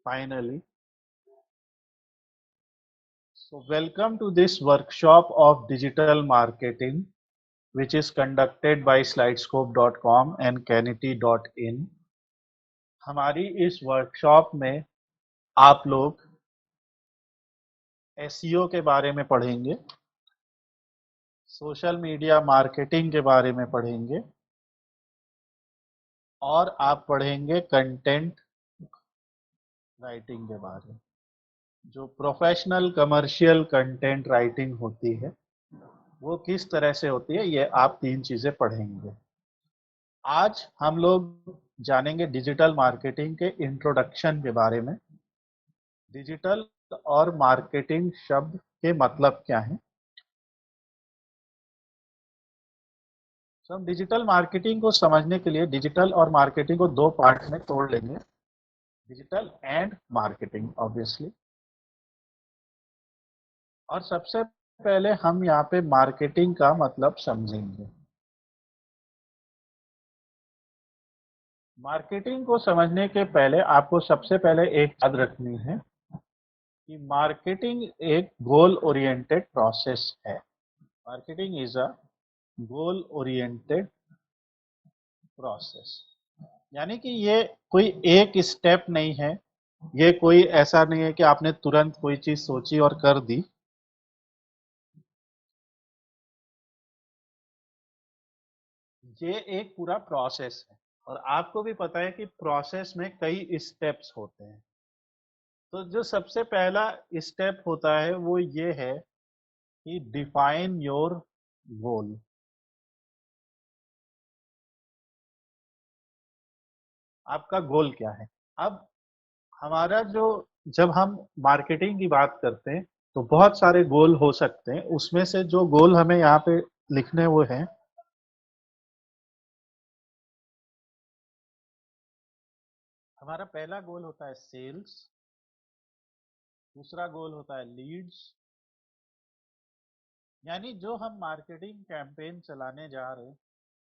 Finally, so welcome to this workshop of digital marketing, which is conducted by slidescope.com and canity.in. हमारी इस workshop में आप लोग SEO के बारे में पढ़ेंगे, सोशल मीडिया मार्केटिंग के बारे में पढ़ेंगे और आप पढ़ेंगे कंटेंट राइटिंग के बारे में। जो प्रोफेशनल कमर्शियल कंटेंट राइटिंग होती है वो किस तरह से होती है, ये आप तीन चीजें पढ़ेंगे। आज हम लोग जानेंगे डिजिटल मार्केटिंग के इंट्रोडक्शन के बारे में। डिजिटल और मार्केटिंग शब्द के मतलब क्या हैं। तो हम डिजिटल मार्केटिंग को समझने के लिए डिजिटल और मार्केटिंग को दो पार्ट में तोड़ लेंगे, डिजिटल एंड मार्केटिंग ऑब्वियसली। और सबसे पहले हम यहाँ पे मार्केटिंग का मतलब समझेंगे। मार्केटिंग को समझने के पहले आपको सबसे पहले एक याद रखनी है कि मार्केटिंग एक गोल ओरिएंटेड प्रोसेस है। Marketing is a goal oriented process, यानी कि ये कोई एक स्टेप नहीं है, ये कोई ऐसा नहीं है कि आपने तुरंत कोई चीज सोची और कर दी। ये एक पूरा प्रोसेस है और आपको भी पता है कि प्रोसेस में कई स्टेप्स होते हैं। तो जो सबसे पहला स्टेप होता है वो ये है कि डिफाइन योर गोल। आपका गोल क्या है। अब हमारा जो जब हम मार्केटिंग की बात करते हैं तो बहुत सारे गोल हो सकते हैं, उसमें से जो गोल हमें यहाँ पे लिखने वो हैं। हमारा पहला गोल होता है सेल्स, दूसरा गोल होता है लीड्स, यानी जो हम मार्केटिंग कैंपेन चलाने जा रहे हैं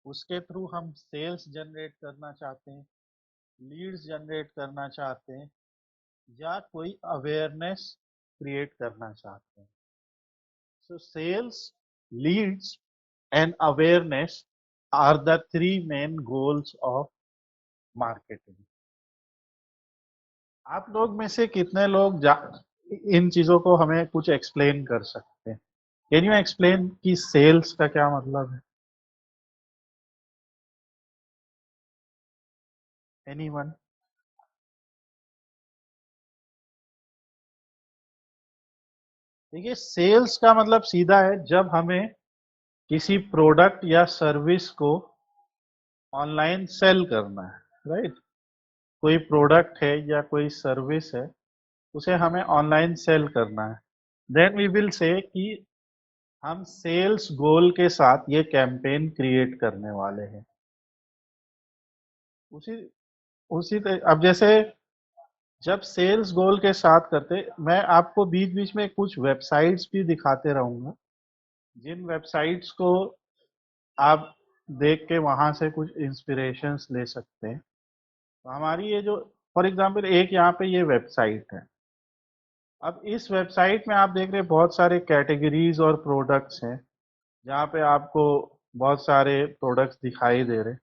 उसके थ्रू हम सेल्स जनरेट करना चाहते हैं, लीड्स जनरेट करना चाहते हैं या कोई अवेयरनेस क्रिएट करना चाहते हैं। So sales, leads and awareness are the three main goals of marketing. आप लोग में से कितने लोग इन चीजों को हमें कुछ एक्सप्लेन कर सकते हैं। कैन यू एक्सप्लेन कि सेल्स का क्या मतलब है। एनीवन। देखिए, सेल्स का मतलब सीधा है जब हमें किसी प्रोडक्ट या सर्विस को ऑनलाइन सेल करना है, राइट। कोई प्रोडक्ट है या कोई सर्विस है, उसे हमें ऑनलाइन सेल करना है। देन वी विल से कि हम सेल्स गोल के साथ ये कैंपेन क्रिएट करने वाले हैं। उसी उसी अब जैसे जब सेल्स गोल के साथ करते, मैं आपको बीच बीच में कुछ वेबसाइट्स भी दिखाते रहूंगा जिन वेबसाइट्स को आप देख के वहां से कुछ इंस्पिरेशंस ले सकते हैं। तो हमारी ये जो फॉर एग्जांपल एक यहाँ पे ये वेबसाइट है। अब इस वेबसाइट में आप देख रहे हैं बहुत सारे कैटेगरीज और प्रोडक्ट्स हैं, जहाँ पे आपको बहुत सारे प्रोडक्ट्स दिखाई दे रहे हैं।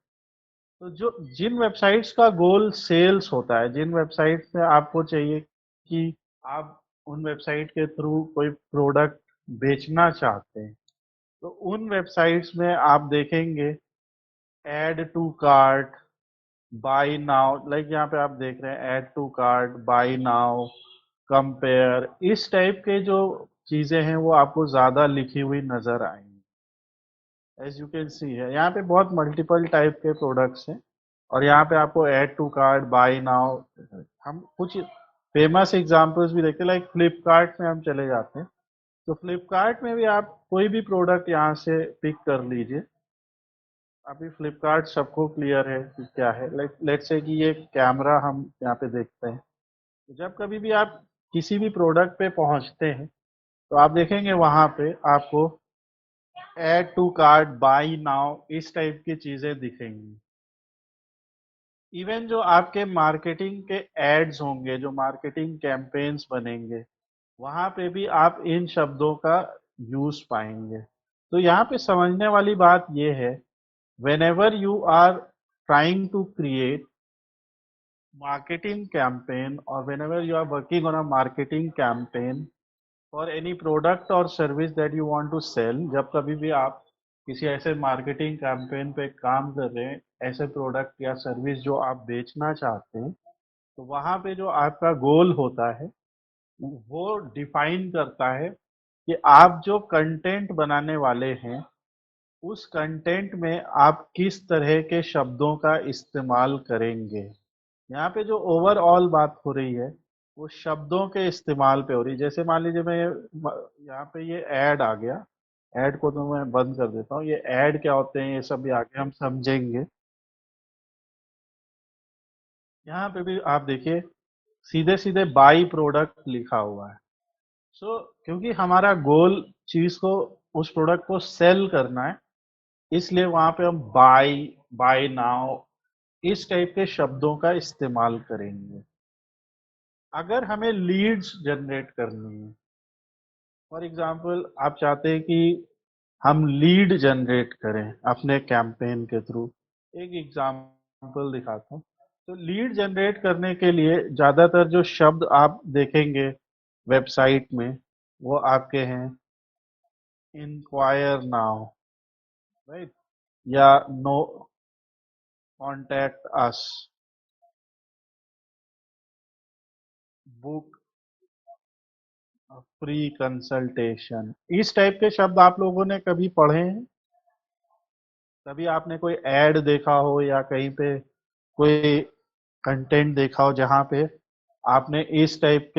तो जो जिन वेबसाइट्स का गोल सेल्स होता है, जिन वेबसाइट्स में आपको चाहिए कि आप उन वेबसाइट के थ्रू कोई प्रोडक्ट बेचना चाहते हैं, तो उन वेबसाइट्स में आप देखेंगे add to cart, buy now, like यहाँ पे आप देख रहे हैं add to cart, buy now, compare, इस टाइप के जो चीजें हैं वो आपको ज्यादा लिखी हुई नजर आएंगी। एज यू कैन सी है यहाँ पे बहुत मल्टीपल टाइप के प्रोडक्ट्स हैं और यहाँ पे आपको add to cart, buy now, हम कुछ फेमस एग्जांपल्स भी देखते हैं। लाइक फ्लिपकार्ट में हम चले जाते हैं तो फ्लिपकार्ट में भी आप कोई भी प्रोडक्ट यहाँ से पिक कर लीजिए। अभी फ्लिपकार्ट सबको क्लियर है कि क्या है। लाइक लेट्स से कि ये कैमरा हम यहाँ पे देखते हैं। तो जब कभी भी आप किसी भी प्रोडक्ट पे पहुंचते हैं तो आप देखेंगे वहां पे आपको add to cart, buy now, इस टाइप की चीजें दिखेंगी। इवन जो आपके मार्केटिंग के एड्स होंगे, जो मार्केटिंग कैंपेन्स बनेंगे, वहां पे भी आप इन शब्दों का यूज पाएंगे। तो यहाँ पे समझने वाली बात यह है, whenever you are trying to create marketing campaign or whenever you are working on a marketing campaign for any product or service that you want to sell, जब कभी भी आप किसी ऐसे मार्केटिंग कैंपेन पे काम कर रहे हैं, ऐसे प्रोडक्ट या सर्विस जो आप बेचना चाहते हैं, तो वहां पे जो आपका गोल होता है वो डिफाइन करता है कि आप जो कंटेंट बनाने वाले हैं उस कंटेंट में आप किस तरह के शब्दों का इस्तेमाल करेंगे। यहाँ पे जो ओवरऑल बात हो रही है वो शब्दों के इस्तेमाल पे हो रही है। जैसे मान लीजिए मैं यहाँ पे ये ऐड आ गया, ऐड को तो मैं बंद कर देता हूँ। ये ऐड क्या होते हैं ये सब भी आगे हम समझेंगे। यहाँ पे भी आप देखिए सीधे सीधे बाई प्रोडक्ट लिखा हुआ है। क्योंकि हमारा गोल चीज को, उस प्रोडक्ट को सेल करना है, इसलिए वहां पे हम बाय, बाय नाउ, इस टाइप के शब्दों का इस्तेमाल करेंगे। अगर हमें लीड्स जनरेट करनी है, फॉर एग्जांपल आप चाहते हैं कि हम लीड जनरेट करें अपने कैंपेन के थ्रू, एक एग्जांपल दिखाता हूँ। तो लीड जनरेट करने के लिए ज्यादातर जो शब्द आप देखेंगे वेबसाइट में वो आपके हैं इंक्वायर नाउ, राइट, या no, contact us, book free consultation, इस टाइप के शब्द आप लोगों ने कभी पढ़े हैं? कभी आपने कोई ऐड देखा हो या कहीं पे कोई कंटेंट देखा हो जहां पे आपने इस टाइप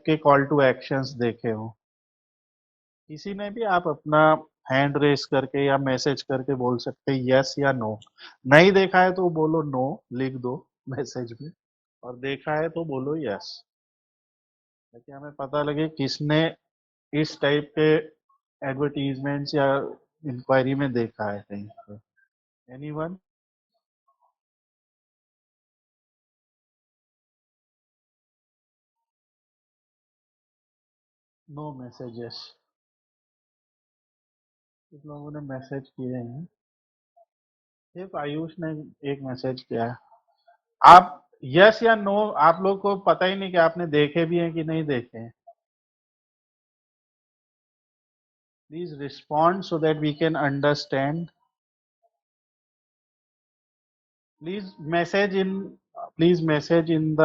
के कॉल टू एक्शंस देखे हो? किसी ने भी आप अपना हैंड रेस करके या मैसेज करके बोल सकते हैं यस या नो। नहीं देखा है तो बोलो नो, लिख दो मैसेज में, और देखा है तो बोलो यस, ताकि हमें पता लगे किसने इस टाइप के एडवर्टीजमेंट्स या इंक्वायरी में देखा है कहीं पे। एनीवन? No messages. कुछ लोगों ने मैसेज किए हैं, सिर्फ आयुष ने एक मैसेज किया है। आप यस या नो, आप लोग को पता ही नहीं कि आपने देखे भी हैं कि नहीं देखे हैं। Please respond so that we can understand. Please message in, please message in the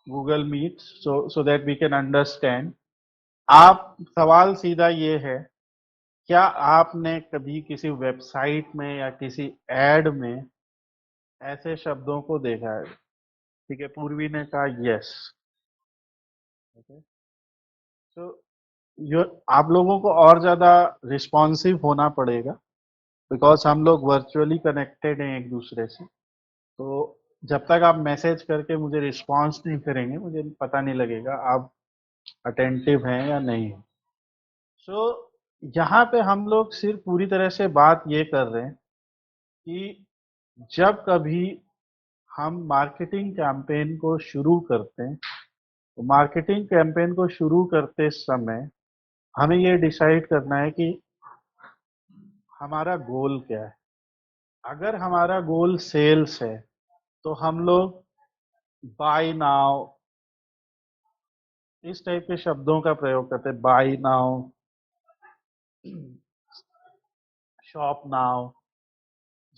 Google Meet so that we can understand. आप, सवाल सीधा ये है, क्या आपने कभी किसी वेबसाइट में या किसी एड में ऐसे शब्दों को देखा है? ठीक है, पूर्वी ने कहा यस। ओके, तो यो आप लोगों को और ज्यादा रिस्पॉन्सिव होना पड़ेगा, बिकॉज हम लोग वर्चुअली कनेक्टेड हैं एक दूसरे से। तो जब तक आप मैसेज करके मुझे रिस्पॉन्स नहीं करेंगे मुझे पता नहीं लगेगा आप अटेंटिव हैं या नहीं। सो यहाँ पे हम लोग सिर्फ पूरी तरह से बात ये कर रहे हैं कि जब कभी हम मार्केटिंग कैंपेन को शुरू करते हैं, तो मार्केटिंग कैंपेन को शुरू करते समय हमें ये डिसाइड करना है कि हमारा गोल क्या है। अगर हमारा गोल सेल्स है तो हम लोग बाय नाउ, इस टाइप के शब्दों का प्रयोग करते हैं। बाय नाउ, शॉप नाउ,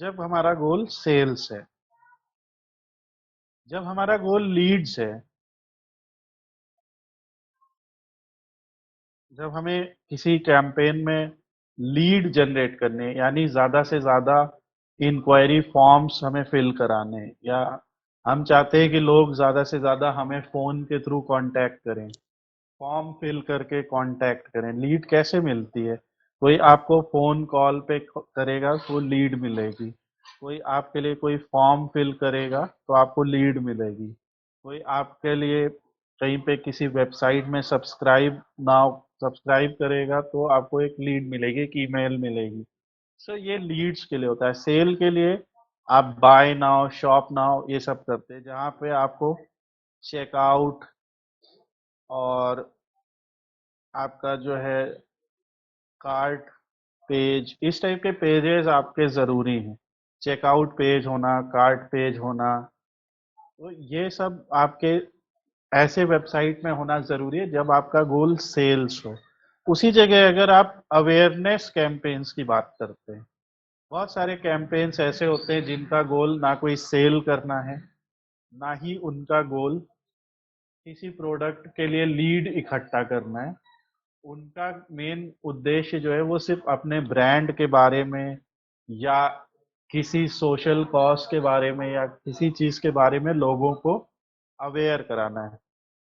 जब हमारा गोल सेल्स है। जब हमारा गोल लीड्स है, जब हमें किसी कैंपेन में लीड जनरेट करने, यानी ज्यादा से ज्यादा इंक्वायरी फॉर्म्स हमें फिल कराने, या हम चाहते हैं कि लोग ज्यादा से ज्यादा हमें फोन के थ्रू कांटेक्ट करें, फॉर्म फिल करके कांटेक्ट करें। लीड कैसे मिलती है? कोई आपको फोन कॉल पे करेगा तो लीड मिलेगी, कोई आपके लिए कोई फॉर्म फिल करेगा तो आपको लीड मिलेगी, कोई आपके लिए कहीं पे किसी वेबसाइट में सब्सक्राइब करेगा तो आपको एक लीड मिलेगी, एक ईमेल मिलेगी। सो ये लीड्स के लिए होता है। सेल के लिए आप बाय नाउ शॉप नाउ ये सब करते हैं, जहाँ पे आपको चेकआउट और आपका जो है कार्ट पेज, इस टाइप के पेजेस आपके जरूरी हैं। चेकआउट पेज होना, कार्ट पेज होना, तो ये सब आपके ऐसे वेबसाइट में होना जरूरी है जब आपका गोल सेल्स हो। उसी जगह अगर आप अवेयरनेस कैंपेन्स की बात करते हैं, बहुत सारे कैंपेन्स ऐसे होते हैं जिनका गोल ना कोई सेल करना है, ना ही उनका गोल किसी प्रोडक्ट के लिए लीड इकट्ठा करना है। उनका मेन उद्देश्य जो है वो सिर्फ अपने ब्रांड के बारे में या किसी सोशल कॉज के बारे में या किसी चीज के बारे में लोगों को अवेयर कराना है।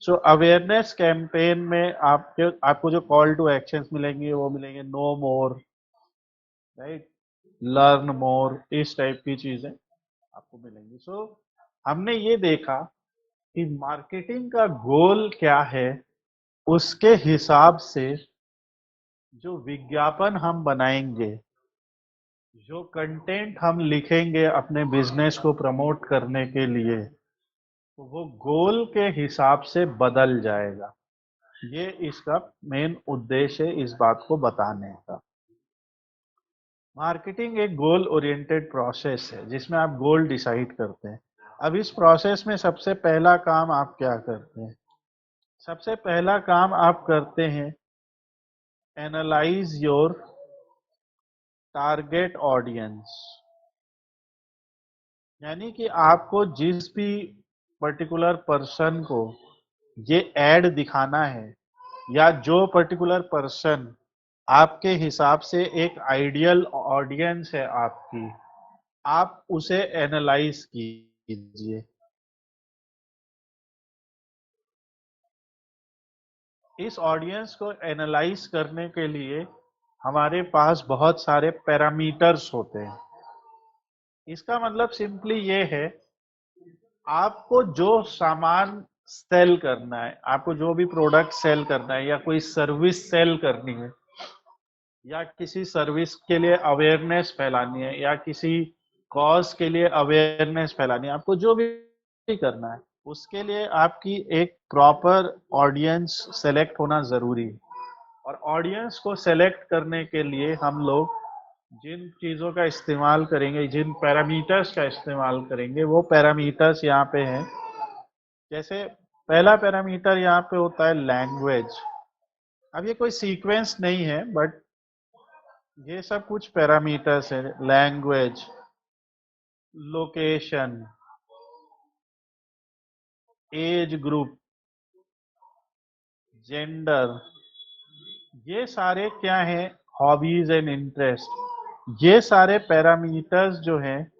सो अवेयरनेस कैंपेन में आपको जो कॉल टू एक्शंस मिलेंगे वो मिलेंगे, नो मोर, राइट, लर्न मोर, इस टाइप की चीजें आपको मिलेंगी। सो हमने ये देखा कि मार्केटिंग का गोल क्या है, उसके हिसाब से जो विज्ञापन हम बनाएंगे, जो कंटेंट हम लिखेंगे अपने बिजनेस को प्रमोट करने के लिए, तो वो गोल के हिसाब से बदल जाएगा। ये इसका मेन उद्देश्य है, इस बात को बताने का। मार्केटिंग एक गोल ओरिएंटेड प्रोसेस है जिसमें आप गोल डिसाइड करते हैं। अब इस प्रोसेस में सबसे पहला काम आप क्या करते हैं? सबसे पहला काम आप करते हैं, एनालाइज योर टारगेट ऑडियंस। यानी कि आपको जिस भी पर्टिकुलर पर्सन को ये एड दिखाना है, या जो पर्टिकुलर पर्सन आपके हिसाब से एक आइडियल ऑडियंस है आपकी, आप उसे एनालाइज कीजिए। इस ऑडियंस को एनालाइज करने के लिए हमारे पास बहुत सारे पैरामीटर्स होते हैं। इसका मतलब सिंपली ये है, आपको जो सामान सेल करना है, आपको जो भी प्रोडक्ट सेल करना है या कोई सर्विस सेल करनी है, या किसी सर्विस के लिए अवेयरनेस फैलानी है, या किसी कॉज के लिए अवेयरनेस फैलानी है, आपको जो भी करना है उसके लिए आपकी एक प्रॉपर ऑडियंस सेलेक्ट होना जरूरी है। और ऑडियंस को सेलेक्ट करने के लिए हम लोग जिन चीज़ों का इस्तेमाल करेंगे, जिन पैरामीटर्स का इस्तेमाल करेंगे, वो पैरामीटर्स यहाँ पे हैं। जैसे पहला पैरामीटर यहाँ पे होता है लैंग्वेज। अब ये कोई सीक्वेंस नहीं है, बट ये सब कुछ पैरामीटर्स है। Language, location, age group, gender, ये सारे क्या हैं? Hobbies and interest. ये सारे पैरामीटर्स जो हैं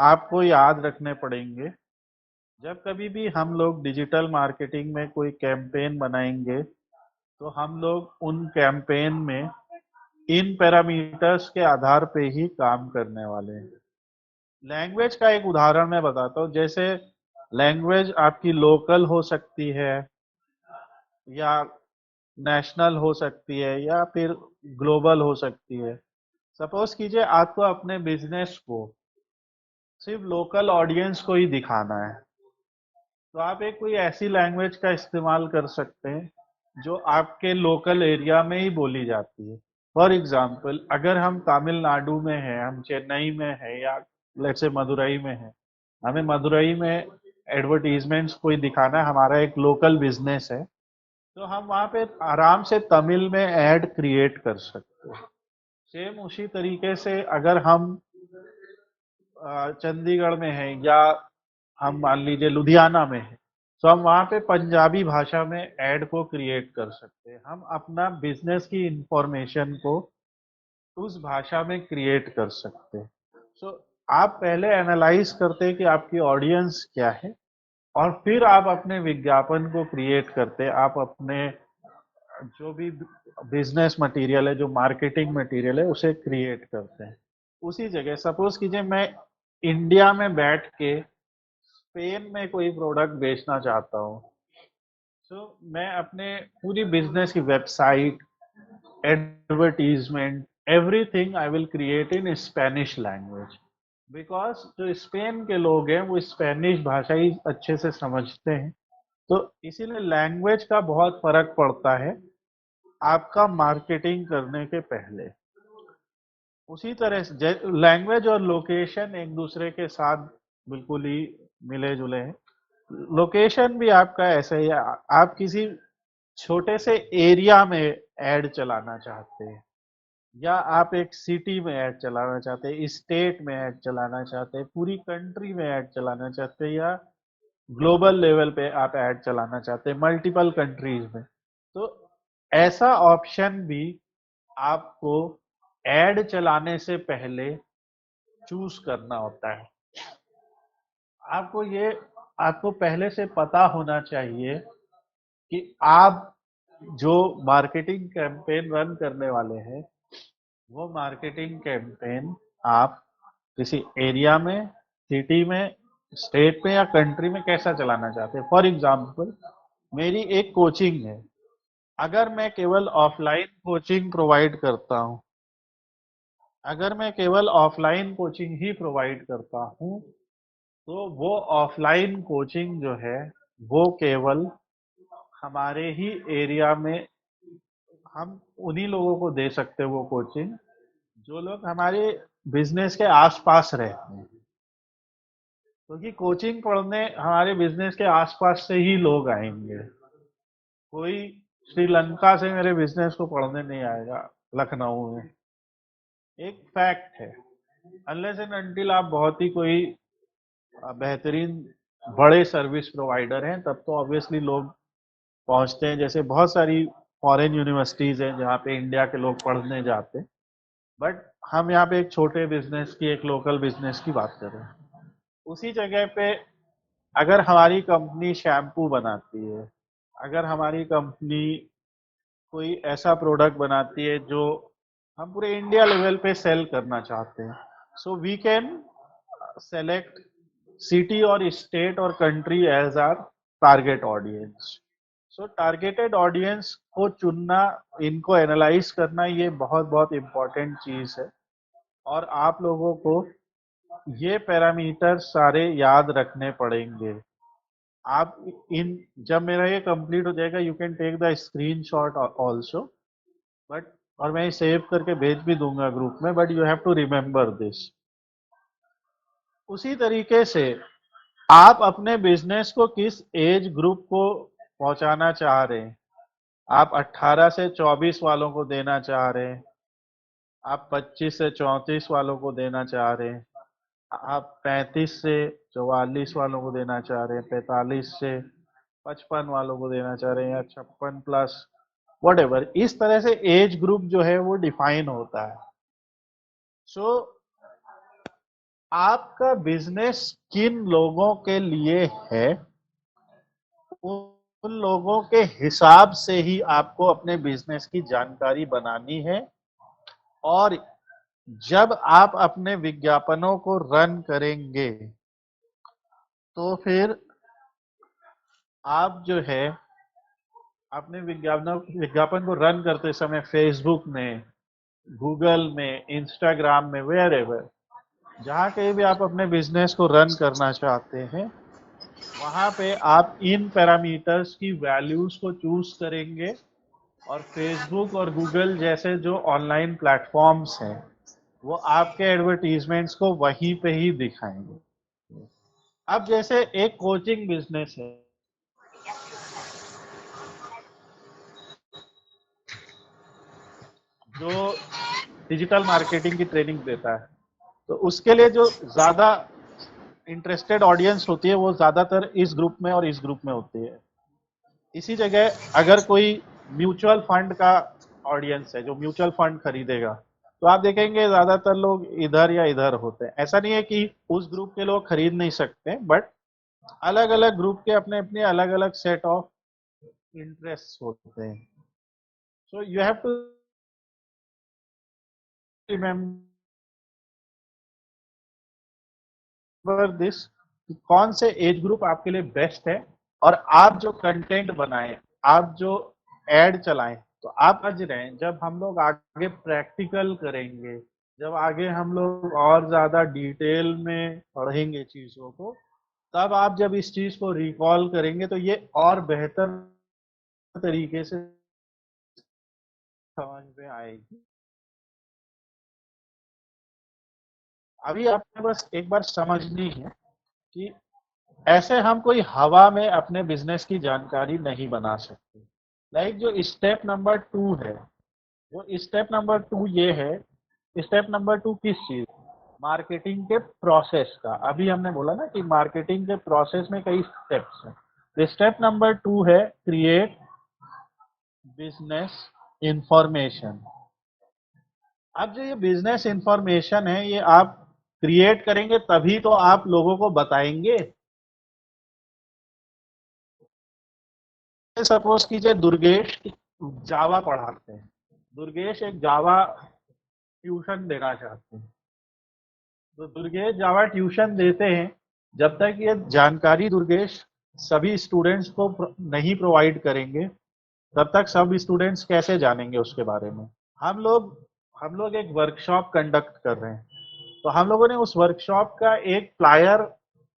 आपको याद रखने पड़ेंगे। जब कभी भी हम लोग डिजिटल मार्केटिंग में कोई कैंपेन बनाएंगे, तो हम लोग उन कैंपेन में इन पैरामीटर्स के आधार पे ही काम करने वाले हैं। लैंग्वेज का एक उदाहरण मैं बताता हूँ। जैसे लैंग्वेज आपकी लोकल हो सकती है, या नेशनल हो सकती है, या फिर ग्लोबल हो सकती है। सपोज कीजिए आपको अपने बिजनेस को सिर्फ लोकल ऑडियंस को ही दिखाना है, तो आप एक कोई ऐसी लैंग्वेज का इस्तेमाल कर सकते हैं जो आपके लोकल एरिया में ही बोली जाती है। फॉर एग्जाम्पल, अगर हम तमिलनाडु में हैं, हम चेन्नई में हैं, या लेट्स से मदुरई में हैं, हमें मदुरई में एडवर्टीजमेंट्स कोई दिखाना है, हमारा एक लोकल बिजनेस है, तो हम वहाँ पे आराम से तमिल में ऐड क्रिएट कर सकते हैं। सेम उसी तरीके से अगर हम चंडीगढ़ में हैं, या हम मान लीजिए लुधियाना में है, तो हम वहाँ पे पंजाबी भाषा में ऐड को क्रिएट कर सकते हैं। हम अपना बिजनेस की इंफॉर्मेशन को उस भाषा में क्रिएट कर सकते हैं। सो आप पहले एनालाइज करते हैं कि आपकी ऑडियंस क्या है, और फिर आप अपने विज्ञापन को क्रिएट करते हैं। आप अपने जो भी बिजनेस मटेरियल है, जो मार्केटिंग मटेरियल है, उसे क्रिएट करते हैं। उसी जगह सपोज कीजिए मैं इंडिया में बैठ के स्पेन में कोई प्रोडक्ट बेचना चाहता हूँ, तो मैं अपने पूरी बिजनेस की website, advertisement, everything I will create in Spanish language. Because जो स्पेन के लोग हैं वो स्पेनिश भाषा ही अच्छे से समझते हैं, तो इसीलिए लैंग्वेज का बहुत फर्क पड़ता है आपका मार्केटिंग करने के पहले। उसी तरह से लैंग्वेज और लोकेशन एक दूसरे के साथ बिल्कुल ही मिले जुले हैं। लोकेशन भी आपका ऐसा ही है, आप किसी छोटे से एरिया में ऐड चलाना चाहते हैं, या आप एक सिटी में ऐड चलाना चाहते हैं, स्टेट में ऐड चलाना चाहते हैं, पूरी कंट्री में ऐड चलाना चाहते हैं, या ग्लोबल लेवल पे आप ऐड चलाना चाहते हैं मल्टीपल कंट्रीज में, तो ऐसा ऑप्शन भी आपको ऐड चलाने से पहले चूज करना होता है। आपको ये आपको पहले से पता होना चाहिए कि आप जो मार्केटिंग कैंपेन रन करने वाले हैं वो मार्केटिंग कैंपेन आप किसी एरिया में, सिटी में, स्टेट में या कंट्री में कैसा चलाना चाहते हैं। फॉर एग्जाम्पल, मेरी एक कोचिंग है, अगर मैं केवल ऑफलाइन कोचिंग प्रोवाइड करता हूँ, अगर मैं केवल ऑफलाइन कोचिंग ही प्रोवाइड करता हूँ, तो वो ऑफलाइन कोचिंग जो है वो केवल हमारे ही एरिया में हम उन्हीं लोगों को दे सकते हैं वो कोचिंग जो लोग हमारे बिजनेस के आसपास रहते हैं, क्योंकि कोचिंग पढ़ने हमारे बिजनेस के आसपास से ही लोग आएंगे। कोई श्रीलंका से मेरे बिजनेस को पढ़ने नहीं आएगा लखनऊ में, एक फैक्ट है। अनलेस एंड अनटिल आप बहुत ही कोई बेहतरीन बड़े सर्विस प्रोवाइडर हैं, तब तो ऑब्वियसली लोग पहुंचते हैं। जैसे बहुत सारी फॉरेन यूनिवर्सिटीज हैं जहाँ पे इंडिया के लोग पढ़ने जाते हैं, बट हम यहाँ पे एक छोटे बिजनेस की, एक लोकल बिजनेस की बात कर रहे हैं। उसी जगह पे अगर हमारी कंपनी शैम्पू बनाती है, अगर हमारी कंपनी कोई ऐसा प्रोडक्ट बनाती है जो हम पूरे इंडिया लेवल पे सेल करना चाहते हैं, so we can select city और स्टेट और country as our target audience. So targeted audience को चुनना, इनको एनालाइज करना, ये बहुत बहुत इंपॉर्टेंट चीज है। और आप लोगों को ये पैरामीटर सारे याद रखने पड़ेंगे। आप इन जब मेरा ये कंप्लीट हो जाएगा, you can take the screenshot also, but और मैं सेव करके भेज भी दूंगा ग्रुप में, but you have to remember this. उसी तरीके से आप अपने बिजनेस को किस एज ग्रुप को पहुंचाना चाह रहे हैं। आप 18 से 24 वालों को देना चाह रहे हैं, आप 25 से 34 वालों को देना चाह रहे हैं, आप 35 से 44 वालों को देना चाह रहे हैं, 45 से 55 वालों को देना चाह रहे हैं, या 56 प्लस, वट एवर। इस तरह से एज ग्रुप जो है वो डिफाइन होता है। सो आपका बिजनेस किन लोगों के लिए है, उन लोगों के हिसाब से ही आपको अपने बिजनेस की जानकारी बनानी है। और जब आप अपने विज्ञापनों को रन करेंगे, तो फिर आप जो है अपने विज्ञापन को रन करते समय फेसबुक में, गूगल में, इंस्टाग्राम में, वेयर एवर, जहाँ कहीं भी आप अपने बिजनेस को रन करना चाहते हैं, वहाँ पे आप इन पैरामीटर्स की वैल्यूज को चूज करेंगे। और फेसबुक और गूगल जैसे जो ऑनलाइन प्लेटफॉर्म्स हैं वो आपके एडवर्टीजमेंट्स को वहीं पे ही दिखाएंगे। अब जैसे एक कोचिंग बिजनेस है जो डिजिटल मार्केटिंग की ट्रेनिंग देता है, तो उसके लिए जो ज्यादा इंटरेस्टेड ऑडियंस होती है वो ज्यादातर इस ग्रुप में और इस ग्रुप में होती है। इसी जगह अगर कोई म्यूचुअल फंड का ऑडियंस है जो म्यूचुअल फंड खरीदेगा, तो आप देखेंगे ज्यादातर लोग इधर या इधर होते हैं। ऐसा नहीं है कि उस ग्रुप के लोग खरीद नहीं सकते, बट अलग अलग ग्रुप के अपने अपने अलग अलग सेट ऑफ इंटरेस्ट होते हैं। So you have to this, कौन से एज ग्रुप आपके लिए बेस्ट है। और आप जो कंटेंट बनाएं, आप जो एड चलाएं, तो आप समझ रहे हैं जब हम लोग आगे प्रैक्टिकल करेंगे, जब आगे हम लोग और ज्यादा डिटेल में पढ़ेंगे चीजों को, तब आप जब इस चीज को रिकॉल करेंगे तो ये और बेहतर तरीके से समझ में आएगी। अभी आपने बस एक बार समझनी है कि ऐसे हम कोई हवा में अपने बिजनेस की जानकारी नहीं बना सकते। लाइक जो स्टेप नंबर 2 है, वो स्टेप नंबर 2 ये है। स्टेप नंबर 2 किस चीज? मार्केटिंग के प्रोसेस का। अभी हमने बोला ना कि मार्केटिंग के प्रोसेस में कई स्टेप्स हैं। तो स्टेप नंबर 2 है क्रिएट बिजनेस इंफॉर्मेशन। अब जो ये बिजनेस इंफॉर्मेशन है, ये आप क्रिएट करेंगे तभी तो आप लोगों को बताएंगे। सपोज कीजिए दुर्गेश जावा पढ़ाते हैं, दुर्गेश एक जावा ट्यूशन देना चाहते हैं, तो दुर्गेश जावा ट्यूशन देते हैं। जब तक ये जानकारी दुर्गेश सभी स्टूडेंट्स को नहीं प्रोवाइड करेंगे, तब तक सब स्टूडेंट्स कैसे जानेंगे उसके बारे में? हम लोग हम लोग एक वर्कशॉप कंडक्ट कर रहे हैं, तो हम लोगों ने उस वर्कशॉप का एक फ्लायर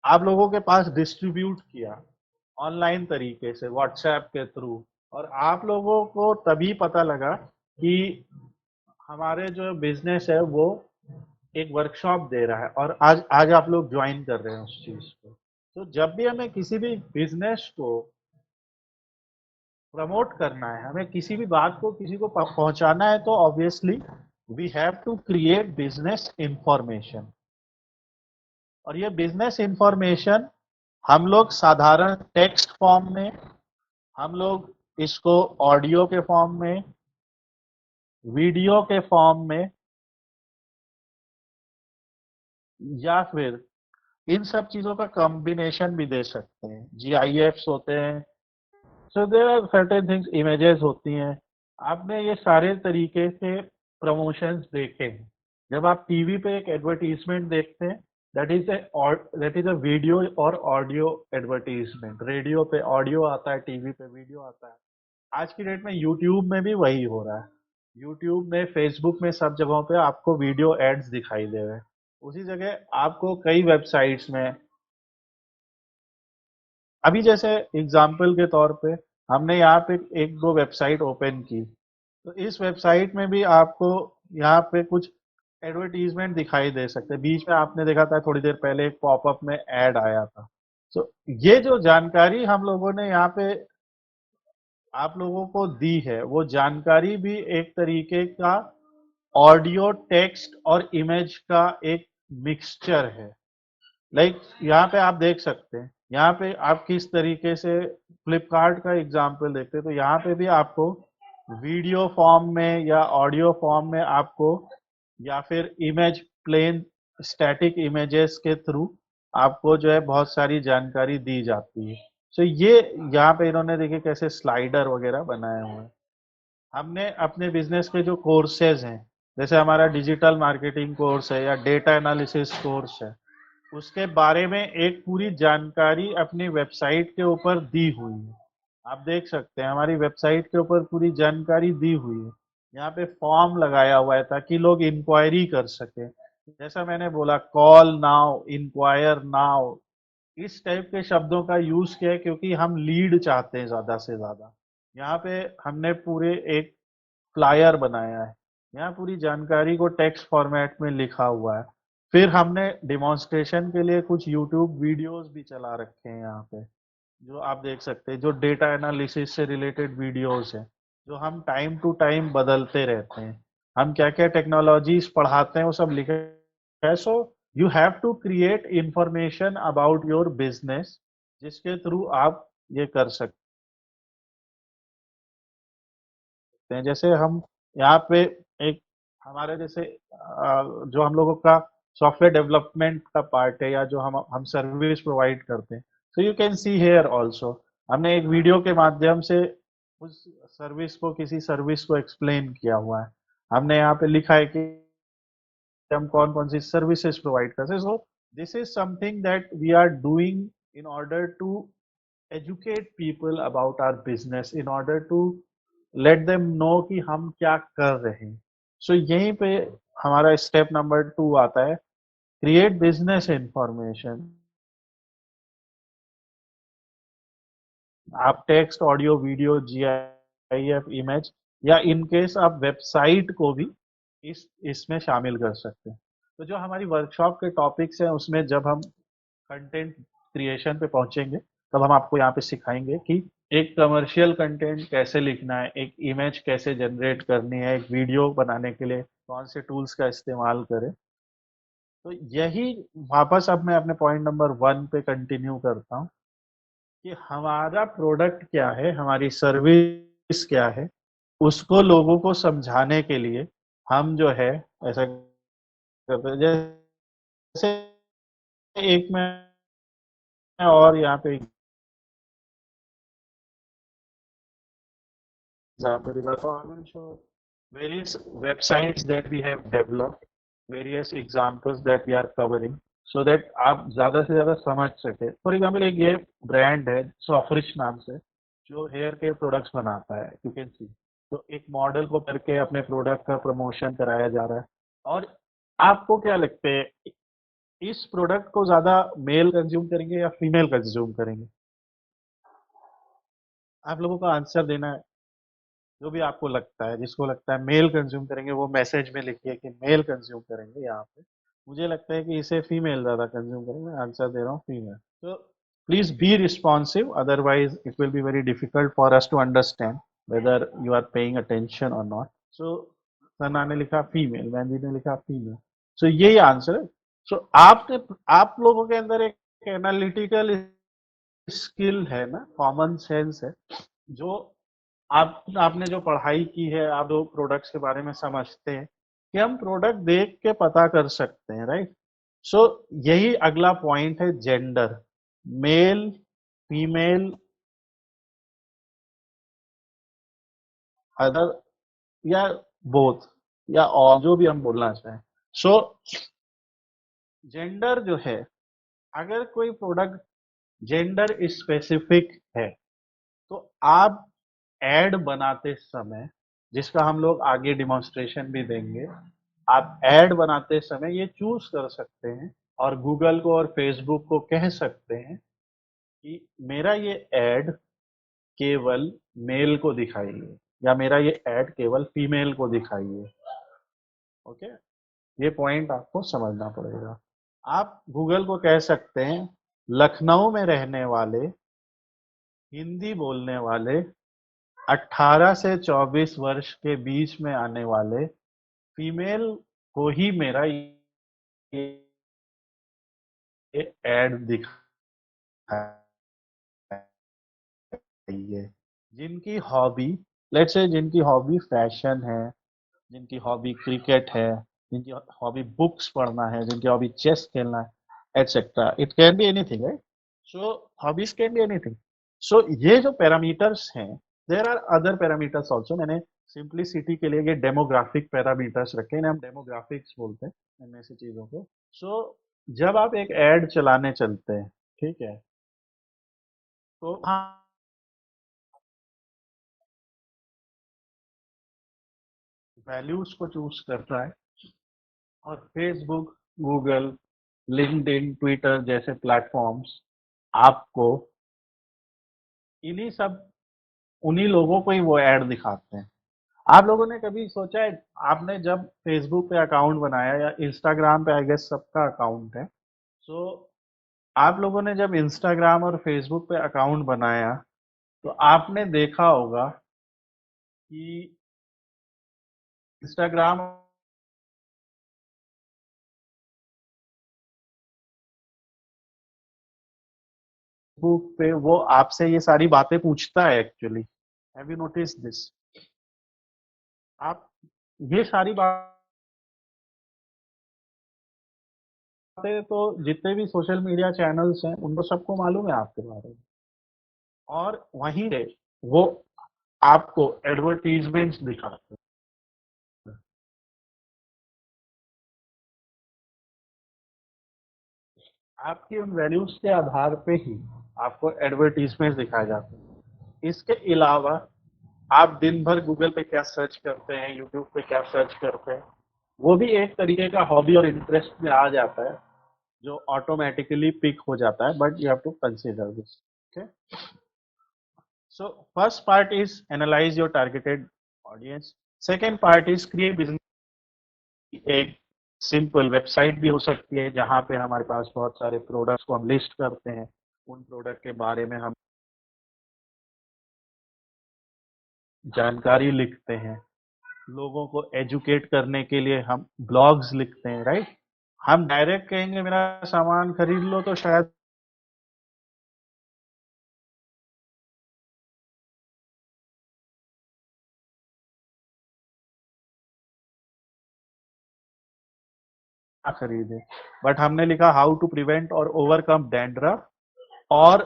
आप लोगों के पास डिस्ट्रीब्यूट किया ऑनलाइन तरीके से व्हाट्सएप के थ्रू, और आप लोगों को तभी पता लगा कि हमारे जो बिजनेस है वो एक वर्कशॉप दे रहा है, और आज आज आप लोग ज्वाइन कर रहे हैं उस चीज को। तो जब भी हमें किसी भी बिजनेस को प्रमोट करना है, हमें किसी भी बात को किसी को पहुंचाना है, तो obviously we have to create business information. और ये बिजनेस इंफॉर्मेशन हम लोग साधारण टेक्स्ट फॉर्म में, हम लोग इसको ऑडियो के फॉर्म में, वीडियो के फॉर्म में, या फिर इन सब चीजों का कॉम्बिनेशन भी दे सकते हैं। जीआईएफ्स होते हैं, so there are certain things, images होती हैं। आपने ये सारे तरीके से प्रमोशंस देखे हैं। जब आप टीवी पे एक एडवर्टीजमेंट देखते हैं, दैट इज अ वीडियो और ऑडियो एडवर्टीजमेंट। रेडियो पे ऑडियो आता है, टीवी पे वीडियो आता है। आज की डेट में यूट्यूब में भी वही हो रहा है। यूट्यूब में, फेसबुक में, सब जगहों पे आपको वीडियो एड्स दिखाई दे रहे हैं। उसी जगह आपको कई वेबसाइट्स में, अभी जैसे एग्जाम्पल के तौर पे हमने यहाँ पे एक दो वेबसाइट ओपन की, तो इस वेबसाइट में भी आपको यहाँ पे कुछ एडवर्टीजमेंट दिखाई दे सकते हैं। बीच में आपने देखा था थोड़ी देर पहले एक पॉपअप में ऐड आया था। तो ये जो जानकारी हम लोगों ने यहाँ पे आप लोगों को दी है, वो जानकारी भी एक तरीके का ऑडियो, टेक्स्ट और इमेज का एक मिक्सचर है। लाइक यहाँ पे आप देख सकते हैं, यहाँ पे आप किस तरीके से फ्लिपकार्ट का एग्जांपल देखते हैं, तो यहाँ पे भी आपको वीडियो फॉर्म में या ऑडियो फॉर्म में आपको, या फिर इमेज, प्लेन स्टैटिक इमेजेस के थ्रू आपको जो है बहुत सारी जानकारी दी जाती है। सो ये यहाँ पे इन्होंने देखिए कैसे स्लाइडर वगैरह बनाए हुए हैं। हमने अपने बिजनेस के जो कोर्सेज हैं, जैसे हमारा डिजिटल मार्केटिंग कोर्स है या डेटा एनालिसिस कोर्स है, उसके बारे में एक पूरी जानकारी अपनी वेबसाइट के ऊपर दी हुई है। आप देख सकते हैं हमारी वेबसाइट के ऊपर पूरी जानकारी दी हुई है। यहाँ पे फॉर्म लगाया हुआ है ताकि लोग इंक्वायरी कर सके। जैसा मैंने बोला, कॉल नाउ, इंक्वायर नाउ, इस टाइप के शब्दों का यूज किया है क्योंकि हम लीड चाहते हैं ज्यादा से ज्यादा। यहाँ पे हमने पूरे एक फ्लायर बनाया है, यहाँ पूरी जानकारी को टेक्स्ट फॉर्मेट में लिखा हुआ है। फिर हमने डिमॉन्स्ट्रेशन के लिए कुछ यूट्यूब वीडियोस भी चला रखे हैं यहाँ पे, जो आप देख सकते हैं, जो डेटा एनालिसिस से रिलेटेड वीडियोस हैं, जो हम टाइम टू टाइम बदलते रहते हैं। हम क्या क्या टेक्नोलॉजीज पढ़ाते हैं वो सब लिखे है। So you have to create information about your business, जिसके थ्रू आप ये कर सकते हैं। जैसे हम यहाँ पे एक हमारे जैसे जो हम लोगों का सॉफ्टवेयर डेवलपमेंट का पार्ट है, या जो हम सर्विस प्रोवाइड करते हैं, so you can see here also, हमने एक वीडियो के माध्यम से उस सर्विस को, किसी सर्विस को एक्सप्लेन किया हुआ है। हमने यहाँ पे लिखा है कि हम कौन कौन सी सर्विसेज प्रोवाइड करते हैं। So this is something that we are doing in order to educate people about our business, in order to let them know कि हम क्या कर रहे हैं। सो यहीं पे हमारा स्टेप नंबर 2 आता है, क्रिएट बिजनेस इंफॉर्मेशन। आप text, audio, video, GIF, image, या इन केस आप वेबसाइट को भी इसमें शामिल कर सकते हैं। तो जो हमारी वर्कशॉप के टॉपिक्स हैं उसमें जब हम कंटेंट क्रिएशन पे पहुंचेंगे तब हम आपको यहाँ पे सिखाएंगे कि एक कमर्शियल कंटेंट कैसे लिखना है, एक इमेज कैसे जनरेट करनी है, एक वीडियो बनाने के लिए कौन से टूल्स का इस्तेमाल करें। तो यही वापस अब मैं अपने पॉइंट नंबर 1 पे कंटिन्यू करता हूँ कि हमारा प्रोडक्ट क्या है, हमारी सर्विस क्या है, उसको लोगों को समझाने के लिए हम जो है ऐसा करते हैं। जैसे एक मैं और यहाँ पे example देता हूँ। I will show various websites that we have developed, various examples that we are covering, so that आप ज्यादा से ज्यादा समझ सके। फॉर एग्जाम्पल एक ये ब्रांड है सॉफ्रिश नाम से, जो हेयर केयर प्रोडक्ट्स बनाता है, यू कैन सी। तो एक मॉडल को करके अपने प्रोडक्ट का प्रमोशन कराया जा रहा है। और आपको क्या लगता है, इस प्रोडक्ट को ज्यादा मेल कंज्यूम करेंगे या फीमेल कंज्यूम करेंगे? आप लोगों का आंसर देना है। जो भी आपको लगता है, जिसको लगता है मेल कंज्यूम करेंगे वो मैसेज में लिखिए कि मेल कंज्यूम करेंगे यहाँ पे। मुझे लगता है कि इसे फीमेल ज्यादा कंज्यूम करेंगे, मैं आंसर दे रहा हूँ फीमेल। तो please be responsive, otherwise it will be very difficult for us to understand whether you are paying attention और नॉट। सो सना ने लिखा फीमेल, मेहंदी ने लिखा फीमेल। सो यही आंसर है। सो आपने, आप लोगों के अंदर एक एनालिटिकल स्किल है ना, कॉमन सेंस है, जो आपने जो पढ़ाई की है, आप जो प्रोडक्ट्स के बारे में समझते हैं कि हम प्रोडक्ट देख के पता कर सकते हैं, राइट? सो यही अगला पॉइंट है, जेंडर, मेल, फीमेल, अदर, या बोथ, या और जो भी हम बोलना चाहें। सो जेंडर जो है, अगर कोई प्रोडक्ट जेंडर स्पेसिफिक है तो आप एड बनाते समय, जिसका हम लोग आगे डिमॉन्स्ट्रेशन भी देंगे, आप एड बनाते समय ये चूज कर सकते हैं और गूगल को और फेसबुक को कह सकते हैं कि मेरा ये एड केवल मेल को दिखाइए, या मेरा ये एड केवल फीमेल को दिखाइए। ओके, ये पॉइंट आपको समझना पड़ेगा। आप गूगल को कह सकते हैं लखनऊ में रहने वाले, हिंदी बोलने वाले, 18 से 24 वर्ष के बीच में आने वाले फीमेल को ही मेरा ये एड दिखाइए। जिनकी हॉबी, लेट्स से जिनकी हॉबी फैशन है, जिनकी हॉबी क्रिकेट है, जिनकी हॉबी बुक्स पढ़ना है, जिनकी हॉबी चेस खेलना है, etcetera, it can be anything, right? So hobbies can be anything. So ये जो पैरामीटर्स हैं, there are other parameters also. मैंने सिंप्लिसिटी के लिए ये डेमोग्राफिक पैरामीटर्स रखे, इन्हें हम डेमोग्राफिक्स बोलते हैं इनमें से चीजों को। सो जब आप एक एड चलाने चलते हैं, ठीक है, तो हाँ, वैल्यूज को चूज करता है। और फेसबुक, गूगल, लिंक्डइन, ट्विटर जैसे प्लेटफॉर्म्स आपको इन्हीं सब, उन्हीं लोगों को ही वो ऐड दिखाते हैं। आप लोगों ने कभी सोचा है, आपने जब फेसबुक पे अकाउंट बनाया या इंस्टाग्राम पे, आई गेस सबका अकाउंट है, सो आप लोगों ने जब इंस्टाग्राम और फेसबुक पे अकाउंट बनाया तो आपने देखा होगा कि इंस्टाग्राम, फेसबुक पे वो आपसे ये सारी बातें पूछता है actually. Have you notice this? आप ये सारी बातें तो जितने भी सोशल मीडिया चैनल्स हैं उनको सबको मालूम है आपके बारे में। और वहीं पे वो आपको एडवर्टीजमेंट्स दिखाते हैं। आपकी उन वैल्यूज के आधार पे ही आपको एडवर्टीजमेंट्स दिखाए जाते हैं। इसके अलावा आप दिन भर गूगल पे क्या सर्च करते हैं, यूट्यूब पे क्या सर्च करते हैं, वो भी एक तरीके का हॉबी और इंटरेस्ट में आ जाता है, जो ऑटोमेटिकली पिक हो जाता है, but you have to consider this. Okay, so first part is analyze your targeted audience. Second part is create business. एक सिंपल वेबसाइट भी हो सकती है जहाँ पे हमारे पास बहुत सारे प्रोडक्ट्स को हम लिस्ट करते हैं, उन प्रोडक्ट के बारे में हम जानकारी लिखते हैं, लोगों को एजुकेट करने के लिए हम ब्लॉग्स लिखते हैं, राइट। हम डायरेक्ट कहेंगे मेरा सामान खरीद लो तो शायद ना खरीदे, बट हमने लिखा हाउ टू प्रिवेंट और ओवरकम डैंड्रफ। और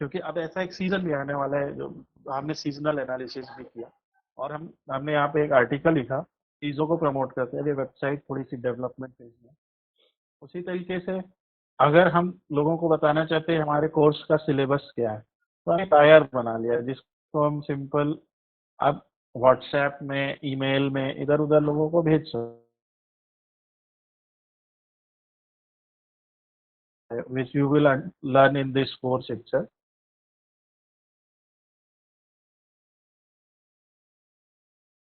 क्योंकि अब ऐसा एक सीजन भी आने वाला है, जो हमने सीजनल एनालिसिस भी किया, और हमने यहाँ पे एक आर्टिकल लिखा चीज़ों को प्रमोट करते हैं, वेबसाइट थोड़ी सी डेवलपमेंट फेज में। उसी तरीके से अगर हम लोगों को बताना चाहते हैं हमारे कोर्स का सिलेबस क्या है, तो हमने टायर बना लिया जिसको हम सिंपल अब व्हाट्सएप में, ईमेल में इधर उधर लोगों को भेज सकते हैं, which you will learn in this course itself।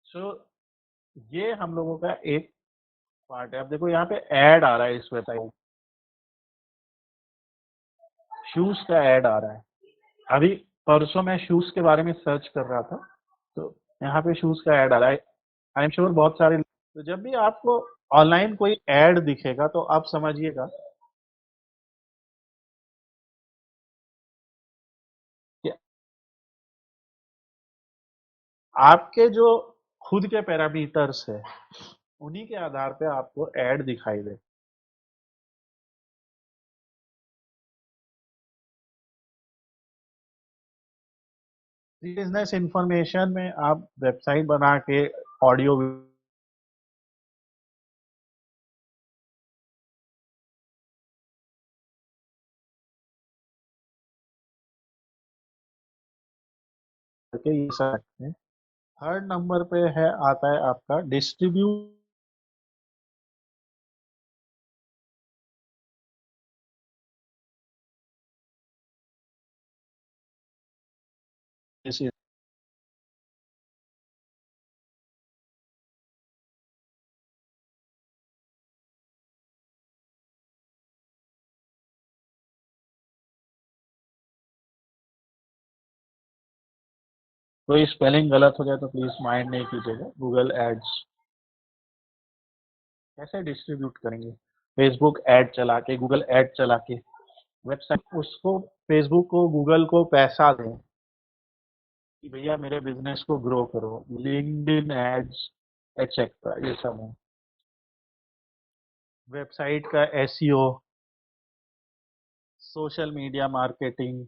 सो ये हम लोगों का एक पार्ट है। अब देखो यहाँ पे ऐड आ रहा है, इस वेबसाइट शूज का ऐड आ रहा है। अभी परसों मैं शूज के बारे में सर्च कर रहा था, तो यहाँ पे शूज का ऐड आ रहा है। आई एम श्योर बहुत सारे, तो जब भी आपको ऑनलाइन कोई ऐड दिखेगा तो आप समझिएगा कि आपके जो खुद के पैरामीटर्स है, उन्हीं के आधार पे आपको ऐड दिखाई दे। बिजनेस इंफॉर्मेशन में आप वेबसाइट बना के ऑडियो करके ये सकते हैं। थर्ड नंबर पे है, आता है आपका डिस्ट्रीब्यूट। कोई स्पेलिंग गलत हो जाए तो प्लीज माइंड नहीं कीजिएगा। गूगल एड्स कैसे डिस्ट्रीब्यूट करेंगे? फेसबुक ऐड चला के, गूगल ऐड चला के वेबसाइट, उसको फेसबुक को, गूगल को पैसा दें कि भैया मेरे बिजनेस को ग्रो करो। लिंक्डइन एड्स एक्सेट्रा, ये सब है। वेबसाइट का एसईओ, सोशल मीडिया मार्केटिंग,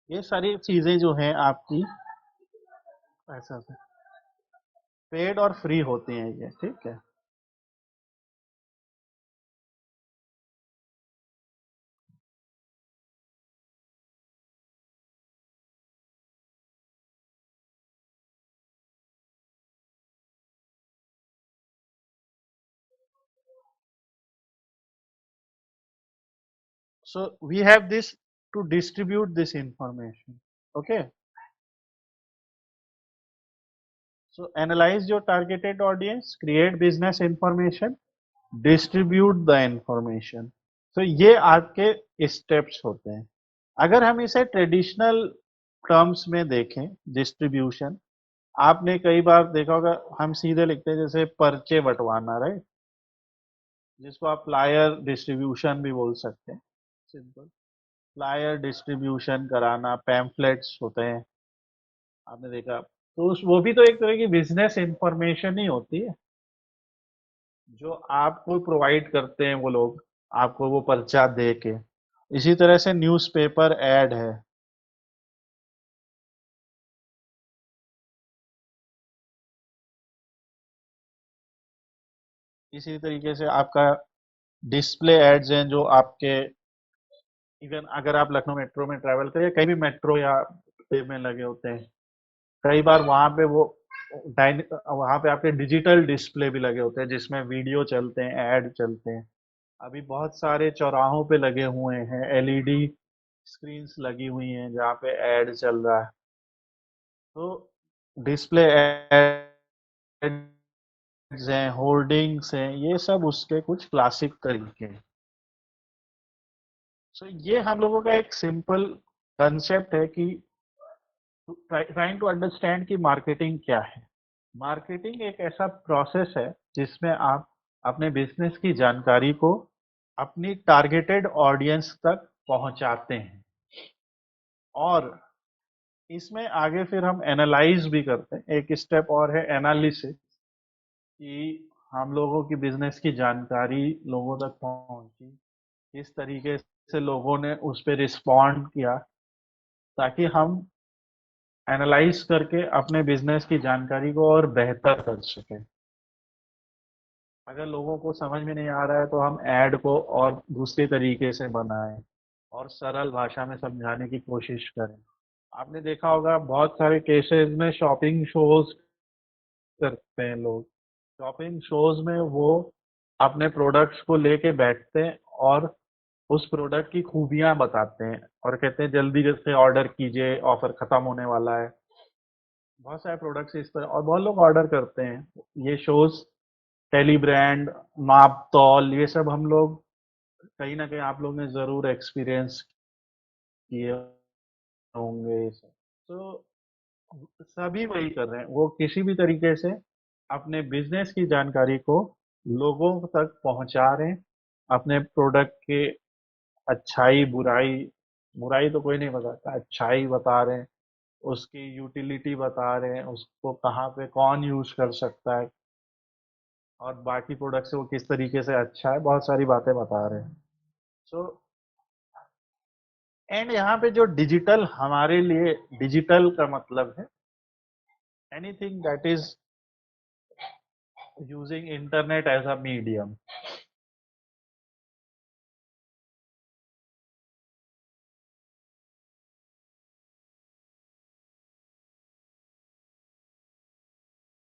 ये सारी चीजें जो हैं आपकी ऐसा से पेड और फ्री होती हैं ये, ठीक है। So we have this to distribute this information. Okay, so analyze your targeted audience, create business information, distribute the information। तो ये आपके स्टेप्स होते हैं। अगर हम इसे ट्रेडिशनल टर्म्स में देखें, डिस्ट्रीब्यूशन, आपने कई बार देखा होगा हम सीधे लिखते हैं जैसे पर्चे बंटवाना, राइट, जिसको आप फ्लायर डिस्ट्रीब्यूशन भी बोल सकते हैं। सिंपल फ्लायर डिस्ट्रीब्यूशन कराना, पैम्फलेट्स होते हैं, आपने देखा। तो वो भी तो एक तरह की बिजनेस इंफॉर्मेशन ही होती है, जो आपको प्रोवाइड करते हैं वो लोग, आपको वो पर्चा दे के। इसी तरह से न्यूज़पेपर ऐड है। इसी तरीके से आपका डिस्प्ले एड्स हैं, जो आपके इवन अगर आप लखनऊ मेट्रो में ट्रैवल करें, कहीं भी मेट्रो या ट्रेन में लगे होते हैं, कई बार वहां पे वो वहां पे आपके डिजिटल डिस्प्ले भी लगे होते हैं जिसमें वीडियो चलते हैं, ऐड चलते हैं। अभी बहुत सारे चौराहों पे लगे हुए हैं, एलईडी स्क्रीन्स लगी हुई हैं जहाँ पे ऐड चल रहा है। तो डिस्प्ले एड्स हैं, होर्डिंग्स हैं, ये सब उसके कुछ क्लासिक तरीके हैं। सो ये हम लोगों का एक सिंपल कंसेप्ट है कि ट्राइंग टू अंडरस्टैंड कि मार्केटिंग क्या है। मार्केटिंग एक ऐसा प्रोसेस है जिसमें आप अपने बिजनेस की जानकारी को अपनी टारगेटेड ऑडियंस तक पहुंचाते हैं, और इसमें आगे फिर हम एनालाइज भी करते हैं। एक स्टेप और है एनालिसिस, कि हम लोगों की बिजनेस की जानकारी लोगों तक पहुंची, किस तरीके से लोगों ने उस पर रिस्पॉन्ड किया, ताकि हम एनालाइज करके अपने बिजनेस की जानकारी को और बेहतर कर सकें। अगर लोगों को समझ में नहीं आ रहा है तो हम ऐड को और दूसरे तरीके से बनाएं और सरल भाषा में समझाने की कोशिश करें। आपने देखा होगा बहुत सारे केसेस में शॉपिंग शोज करते हैं लोग। शॉपिंग शोज में वो अपने प्रोडक्ट्स को लेके बैठते हैं और उस प्रोडक्ट की खूबियां बताते हैं और कहते हैं जल्दी से ऑर्डर कीजिए, ऑफर खत्म होने वाला है। बहुत सारे प्रोडक्ट्स इस तरह, और बहुत लोग ऑर्डर करते हैं ये शोज। टेली ब्रांड, नाप तौल, ये सब हम लोग कहीं ना कहीं आप लोग ने जरूर एक्सपीरियंस किए होंगे ये सब। तो सभी वही कर रहे हैं, वो किसी भी तरीके से अपने बिजनेस की जानकारी को लोगों तक पहुंचा रहे हैं। अपने प्रोडक्ट के अच्छाई बुराई, बुराई तो कोई नहीं बताता, अच्छाई बता रहे हैं, उसकी यूटिलिटी बता रहे हैं, उसको कहाँ पे कौन यूज कर सकता है, और बाकी प्रोडक्ट से वो किस तरीके से अच्छा है, बहुत सारी बातें बता रहे हैं। सो एंड यहाँ पे जो डिजिटल हमारे लिए, डिजिटल का मतलब है anything that is using internet as a medium.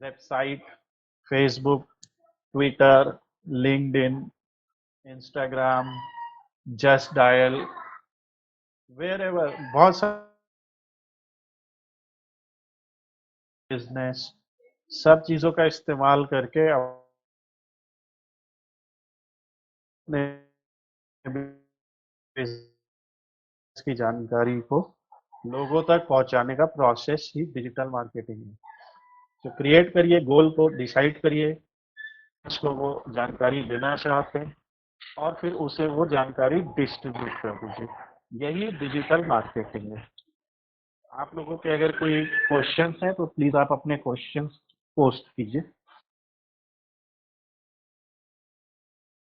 Website, Facebook, Twitter, LinkedIn, Instagram, just dial, wherever, बहुत सारे बिजनेस, सब चीजों का इस्तेमाल करके अपने बिजनेस की जानकारी को लोगों तक पहुंचाने का प्रोसेस ही डिजिटल मार्केटिंग है। तो क्रिएट करिए, गोल को डिसाइड करिए, उसको वो जानकारी लेना चाहते हैं, और फिर उसे वो जानकारी डिस्ट्रीब्यूट कर दीजिए। यही डिजिटल मार्केटिंग है। आप लोगों के अगर कोई क्वेश्चंस हैं तो प्लीज आप अपने क्वेश्चंस पोस्ट कीजिए।